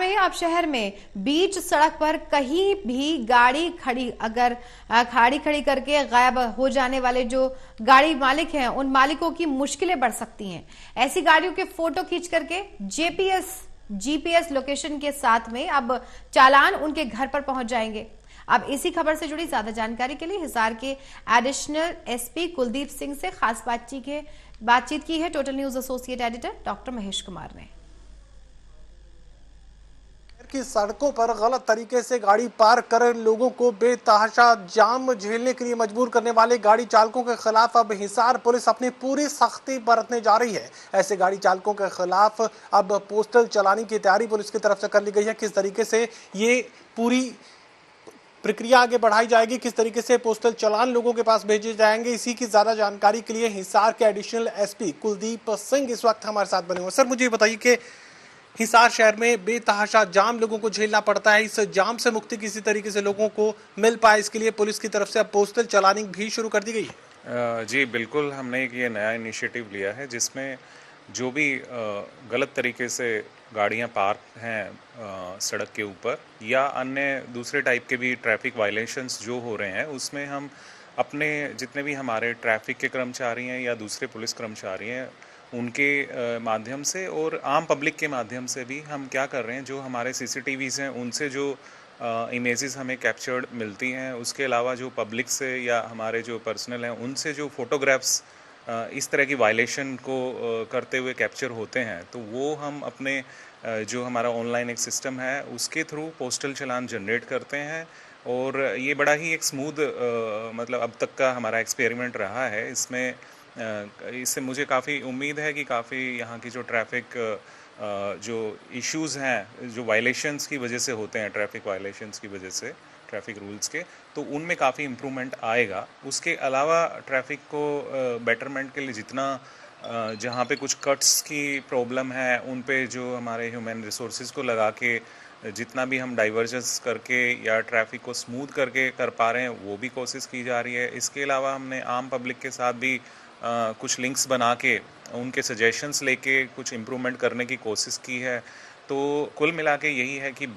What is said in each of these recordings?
बताइए, आप शहर में बीच सड़क पर कहीं भी गाड़ी खड़ी करके गायब हो जाने वाले जो गाड़ी मालिक हैं, उन मालिकों की मुश्किलें बढ़ सकती हैं। ऐसी गाड़ियों के फोटो खींच करके जीपीएस लोकेशन के साथ में अब चालान उनके घर पर पहुंच जाएंगे। अब इसी खबर से जुड़ी ज्यादा जानकारी के लिए हिसार के एडिशनल एसपी कुलदीप सिंह से खास बातचीत की है total news associate editor doctor Mahesh Kumar ने। की सड़कों पर गलत तरीके से गाड़ी पार्क कर लोगों को बेतहाशा जाम झेलने के लिए मजबूर करने वाले गाड़ी चालकों के खिलाफ अब हिसार पुलिस अपनी पूरी सख्ती बरतने जा रही है। ऐसे गाड़ी चालकों के खिलाफ अब पोस्टल चलाने की तैयारी पुलिस की तरफ से कर ली गई है। किस तरीके से ये पूरी प्रक्रिया आगे बढ़ाई जाएगी, किस तरीके से पोस्टल चालान लोगों के पास भेजे जाएंगे, इसी की ज्यादा जानकारी के लिए हिसार के एडिशनल एसपी कुलदीप सिंह इस वक्त हमारे साथ बने हुए। सर, मुझे बताइए कि हिसार शहर में बेतहाशा जाम लोगों को झेलना पड़ता है, इस जाम से मुक्ति किसी तरीके से लोगों को मिल पाए, इसके लिए पुलिस की तरफ से अब पोस्टल चलानिंग भी शुरू कर दी गई है। जी बिल्कुल, हमने एक ये नया इनिशिएटिव लिया है जिसमें जो भी गलत तरीके से गाड़ियां पार्क हैं सड़क के ऊपर या अन्य दूसरे टाइप के भी ट्रैफिक वायलेशंस जो हो रहे हैं, उसमें हम अपने जितने भी हमारे ट्रैफिक के कर्मचारी हैं या दूसरे पुलिस कर्मचारी हैं उनके माध्यम से और आम पब्लिक के माध्यम से भी हम क्या कर रहे हैं, जो हमारे सीसीटीवीज़ हैं उनसे जो इमेजेस हमें कैप्चर्ड मिलती हैं, उसके अलावा जो पब्लिक से या हमारे जो पर्सनल हैं उनसे जो फोटोग्राफ्स इस तरह की वायलेशन को करते हुए कैप्चर होते हैं, तो वो हम अपने जो हमारा ऑनलाइन एक सिस्टम है उसके थ्रू पोस्टल चालान जनरेट करते हैं। और ये बड़ा ही एक स्मूथ मतलब अब तक का हमारा एक्सपेरिमेंट रहा है। इससे मुझे काफ़ी उम्मीद है कि काफ़ी यहाँ की जो ट्रैफिक जो इश्यूज़ हैं, जो वायलेशंस की वजह से होते हैं, ट्रैफिक वायलेशंस की वजह से ट्रैफिक रूल्स के, तो उनमें काफ़ी इम्प्रूवमेंट आएगा। उसके अलावा ट्रैफिक को बेटरमेंट के लिए जितना जहाँ पे कुछ कट्स की प्रॉब्लम है उन पे जो हमारे ह्यूमन रिसोर्सेज को लगा के जितना भी हम डाइवर्जेंस करके या ट्रैफिक को स्मूथ करके कर पा रहे हैं वो भी कोशिश की जा रही है। इसके अलावा हमने आम पब्लिक के साथ भी कुछ लिंक्स बना के उनके सजेशंस लेके कुछ इम्प्रूवमेंट करने की कोशिश की है। तो कुल मिला के यही है कि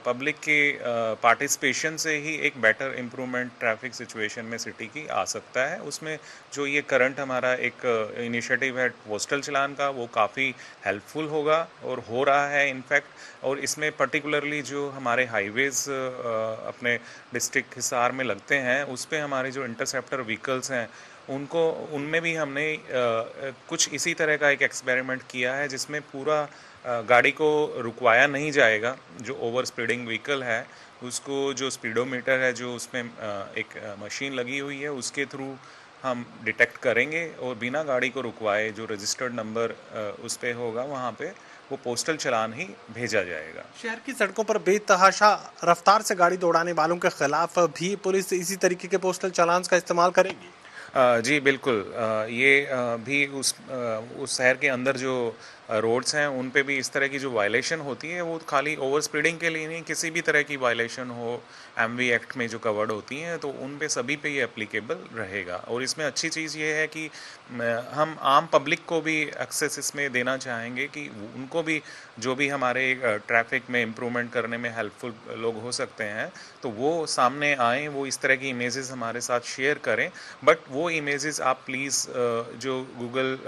पब्लिक के पार्टिसिपेशन से ही एक बेटर इम्प्रूवमेंट ट्रैफिक सिचुएशन में सिटी की आ सकता है। उसमें जो ये करंट हमारा एक इनिशिएटिव है पोस्टल चालान का, वो काफ़ी हेल्पफुल होगा और हो रहा है इनफैक्ट। और इसमें पर्टिकुलरली जो हमारे हाईवेज़ अपने डिस्ट्रिक्ट हिसार में लगते हैं, उस पर हमारे जो इंटरसेप्टर व्हीकल्स हैं उनमें भी हमने कुछ इसी तरह का एक एक्सपेरिमेंट किया है जिसमें पूरा गाड़ी को रुकवाया नहीं जाएगा। जो ओवर स्पीडिंग व्हीकल है उसको जो स्पीडोमीटर है जो उसमें एक मशीन लगी हुई है उसके थ्रू हम डिटेक्ट करेंगे और बिना गाड़ी को रुकवाए जो रजिस्टर्ड नंबर उस पर होगा वहाँ पे वो पोस्टल चालान ही भेजा जाएगा। शहर की सड़कों पर बेतहाशा रफ्तार से गाड़ी दौड़ाने वालों के खिलाफ भी पुलिस इसी तरीके के पोस्टल चालान का इस्तेमाल करेगी। जी बिल्कुल, ये भी उस शहर के अंदर जो रोड्स हैं उन पे भी इस तरह की जो वायलेशन होती है वो खाली ओवर स्पीडिंग के लिए नहीं, किसी भी तरह की वायलेशन हो एमवी एक्ट में जो कवर्ड होती हैं तो उन पे सभी पे ये एप्लीकेबल रहेगा। और इसमें अच्छी चीज़ ये है कि हम आम पब्लिक को भी एक्सेस इसमें देना चाहेंगे कि उनको भी जो भी हमारे ट्रैफिक में इम्प्रूवमेंट करने में हेल्पफुल लोग हो सकते हैं तो वो सामने आएँ, वो इस तरह की इमेजेस हमारे साथ शेयर करें। बट वो इमेजेस आप प्लीज़ जो गूगल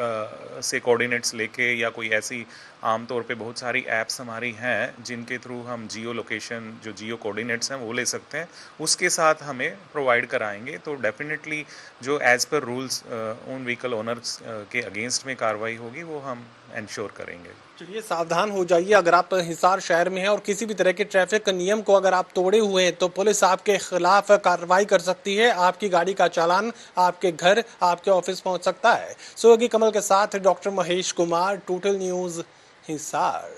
से कोऑर्डिनेट्स लेके या कोई ऐसी आमतौर पे बहुत सारी ऐप्स हमारी हैं जिनके थ्रू हम जियो लोकेशन जो जियो कोऑर्डिनेट्स हैं वो ले सकते हैं, उसके साथ हमें प्रोवाइड कराएंगे तो डेफिनेटली जो एज़ पर रूल्स उन व्हीकल ओनर्स के अगेंस्ट में कार्रवाई होगी वो हम इंश्योर करेंगे। चलिए, सावधान हो जाइए। अगर आप हिसार शहर में हैं और किसी भी तरह के ट्रैफिक नियम को अगर आप तोड़े हुए हैं तो पुलिस आपके खिलाफ कार्रवाई कर सकती है। आपकी गाड़ी का चालान आपके घर, आपके ऑफिस पहुंच सकता है। सहयोगी कमल के साथ doctor Mahesh Kumar, total news Hisar.